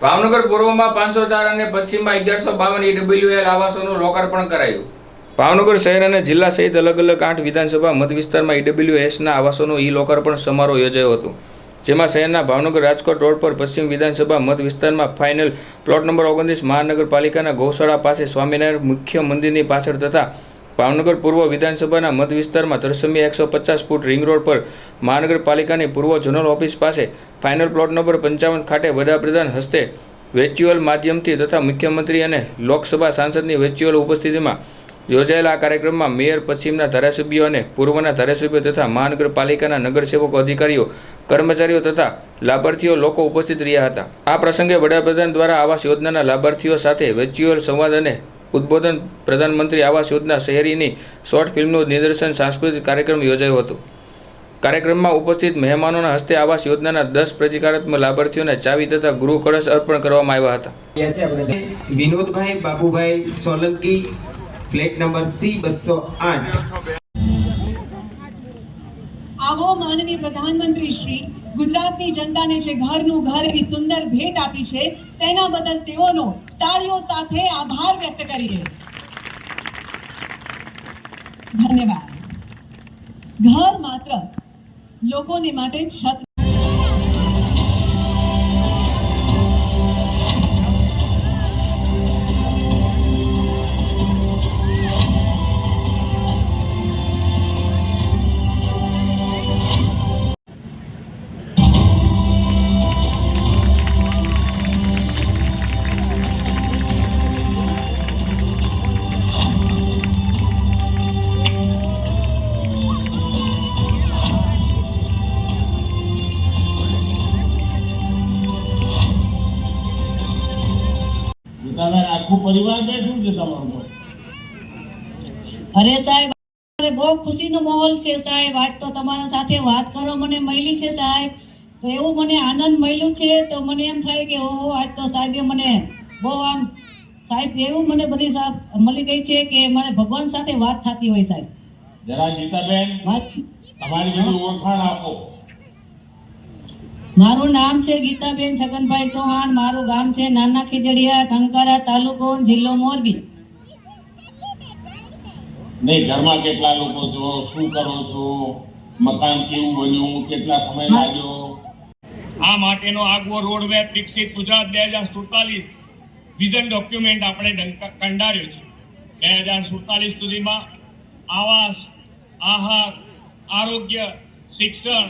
ભાવનગર પૂર્વમાં 504 અને પશ્ચિમમાં 1152 ઈડબ્લ્યુએલ આવાસોનું લોકાર્પણ કરાયું। ભાવનગર શહેર અને જિલ્લા સહિત અલગ અલગ 8 વિધાનસભા મત વિસ્તારમાં ઈડબ્લ્યુએસના આવાસોનો લોકાર્પણ સમારોહ યોજાયો હતો, જેમાં શહેરના ભાવનગર રાજકોટ રોડ પર પશ્ચિમ વિધાનસભા મત વિસ્તારમાં ફાઇનલ પ્લોટ નંબર 29 મહાનગરપાલિકાના ગૌશાળા પાસે સ્વામિનારાયણ મુખ્ય મંદિરની પાછળ તથા ભાવનગર પૂર્વ વિધાનસભાના મત વિસ્તારમાં તરસમી 150 ફૂટ રિંગ રોડ પર મહાનગરપાલિકાની પૂર્વ ઝોનલ ઓફિસ પાસે ફાઇનલ પ્લોટ નંબર 55 ખાતે વડાપ્રધાન હસ્તે વર્ચ્યુઅલ માધ્યમથી તથા મુખ્યમંત્રી અને લોકસભા સાંસદની વર્ચ્યુઅલ ઉપસ્થિતિમાં યોજાયેલા આ કાર્યક્રમમાં મેયર, પશ્ચિમના ધારાસભ્યો અને પૂર્વના ધારાસભ્યો તથા મહાનગરપાલિકાના નગરસેવકો, અધિકારીઓ, કર્મચારીઓ તથા લાભાર્થીઓ લોકો ઉપસ્થિત રહ્યા હતા। આ પ્રસંગે વડાપ્રધાન દ્વારા આવાસ યોજનાના લાભાર્થીઓ સાથે વર્ચ્યુઅલ સંવાદ અને ઉદ્બોધન, પ્રધાનમંત્રી આવાસ યોજના શહેરીની શોર્ટ ફિલ્મનું નિદર્શન, સાંસ્કૃતિક કાર્યક્રમ યોજાયો હતો। કાર્યક્રમમાં ઉપસ્થિત મહેમાનોના હસ્તે આવાસ યોજનાના 10 પ્રતિકારાત્મક લાભાર્થીઓને ચાવી તથા ગૃહ કળશ અર્પણ કરવામાં આવ્યા હતા। Vinodbhai Babubhai Solanki, flat number C208। આવો માનનીય પ્રધાનમંત્રી શ્રી ગુજરાતની જનતાને જે ઘરનું ઘર એવી સુંદર ભેટ આપી છે તેના બદલ તેઓનો તાળીઓ સાથે આભાર વ્યક્ત કરીએ। ધન્યવાદ। ઘર માત્ર લોકોને માટે છત આખું પરિવાર બેઠું છે તમારું? અરે સાહેબ, બહુ ખુશીનો માહોલ છે સાહેબ। આજ તો તમારા સાથે વાત કરવા મને મળી છે સાહેબ, તો એવું મને આનંદ મળ્યું છે, તો મને એમ થાય કે ઓહો, આજ તો સાહેબે મને બહુ આમ સાહેબ એવું મને બધી મળી ગઈ છે કે મને ભગવાન સાથે વાત થતી હોય સાહેબ। જરા ગીતાબેન, તમારી બધી ઓળખાણ આપો। મારું નામ છે ગીતાબેન છગનભાઈ ચૌહાણ, મારું ગામ છે નાના ખીજડીયા, ટંકારા તાલુકો, જિલ્લો મોરબી। નહીં, ઘરમાં કેટલા લોકો છો, શું કરો છો, મકાન કેવું બન્યું, કેટલા સમય લાગ્યો? આ માટેનો આગવો રોડ મેપ વિકસિત ગુજરાત 2047 વિઝન ડોક્યુમેન્ટ આપણે કંડાર્યો છે। 2047 સુધીમાં આવાસ, આહાર, આરોગ્ય, શિક્ષણ,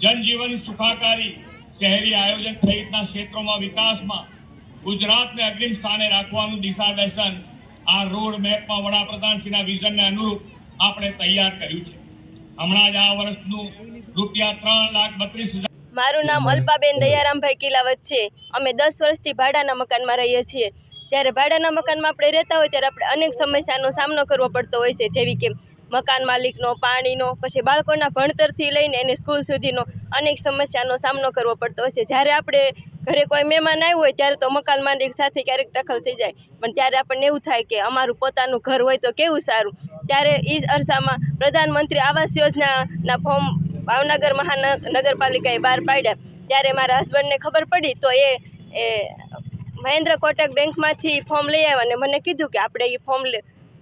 જનજીવન સુખાકારી, શહેરી આયોજન સહિતના ક્ષેત્રોમાં વિકાસમાં ગુજરાતને અગ્રીમ સ્થાને રાખવાનું દિશા દર્શન આ રોડ મેપમાં વડાપ્રધાનશ્રીના વિઝનને અનુરૂપ આપણે તૈયાર કર્યું છે। હમણાં જ આ વર્ષનું ₹3,32,000। મારું નામ અલ્પાબેન દયારામભાઈ કિલાવત છે। અમે 10 વર્ષથી ભાડાના મકાનમાં રહીએ છીએ। જ્યારે ભાડાના મકાનમાં આપણે રહેતા હોય ત્યારે આપણે અનેક સમસ્યાનો સામનો કરવો પડતો હોય છે, જેવી કે મકાન માલિકનો, પાણીનો, પછી બાળકોના ભણતરથી લઈને એને સ્કૂલ સુધીનો અનેક સમસ્યાનો સામનો કરવો પડતો હોય છે। જ્યારે આપણે ઘરે કોઈ મહેમાન આવ્યું હોય ત્યારે તો મકાન માલિક સાથે ક્યારેક ટખલ થઈ જાય, પણ ત્યારે આપણને એવું થાય કે અમારું પોતાનું ઘર હોય તો કેવું સારું। ત્યારે એ જ અરસામાં પ્રધાનમંત્રી આવાસ યોજનાના ફોર્મ ભાવનગર મહાનગરપાલિકાએ બહાર પાડ્યા। ત્યારે મારા હસબન્ડને ખબર પડી તો એ મહેન્દ્ર કોટક બેંકમાંથી ફોર્મ લઈ આવ્યા અને મને કીધું કે આપણે એ ફોર્મ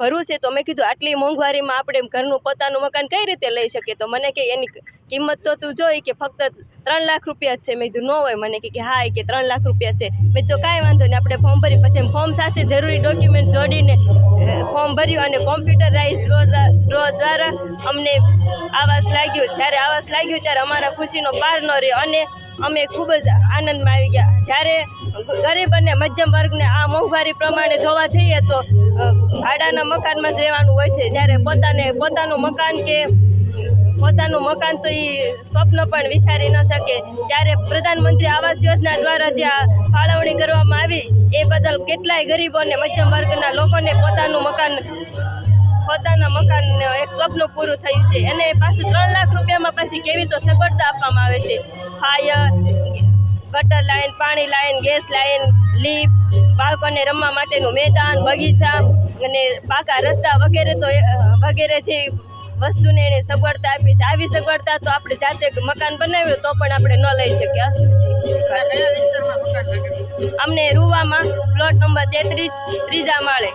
ભરવું છે। તો મેં કીધું આટલી મોંઘવારીમાં આપણે ઘરનું પોતાનું મકાન કઈ રીતે લઈ શકીએ? તો મને કે એની કિંમત તો તું જોઈ કે ફક્ત 3 લાખ રૂપિયા છે। મેં કીધું ન હોય, મને કે હા કે 3 લાખ રૂપિયા છે। મેં તો કાંઈ વાંધો નહીં, આપણે ફોર્મ ભરી, પછી ફોર્મ સાથે જરૂરી ડોક્યુમેન્ટ જોડીને ફોર્મ ભર્યું અને કોમ્પ્યુટરાઇઝ ડ્રો દ્વારા અમને આવાસ લાગ્યું। જ્યારે આવાસ લાગ્યું ત્યારે અમારા ખુશીનો પાર ન રહ્યો અને અમે ખૂબ જ આનંદમાં આવી ગયા। જ્યારે ગરીબ અને મધ્યમ વર્ગને આ મોંઘવારી પ્રમાણે જોવા જઈએ તો ભાડાના મકાનમાં જ રહેવાનું હોય છે। જ્યારે પોતાનું મકાન તો એ સ્વપ્ન પણ વિચારી ન શકે। ત્યારે પ્રધાનમંત્રી આવાસ યોજના દ્વારા જે આ ફાળવણી કરવામાં આવી એ બદલ કેટલાય ગરીબો અને મધ્યમ વર્ગના લોકોને પોતાના મકાન એક સ્વપ્ન પૂરું થયું છે। અને પાછું 3 લાખ રૂપિયામાં પાછી કેવી તો સગવડતા આપવામાં આવે છે, ફાયર, ગટર લાઈન, પાણી લાઈન, ગેસ લાઈન, લીફ્ટ, બાળકોને રમવા માટેનું મેદાન, બગીચા અને પાકા રસ્તા વગેરે જે વસ્તુને એને સગવડતા આપી છે। આવી સગવડતા તો આપણે જાતે મકાન બનાવ્યું તો પણ આપણે ન લઈ શકીએ। અમને રૂવામાં પ્લોટ નંબર 33 ત્રીજા માળે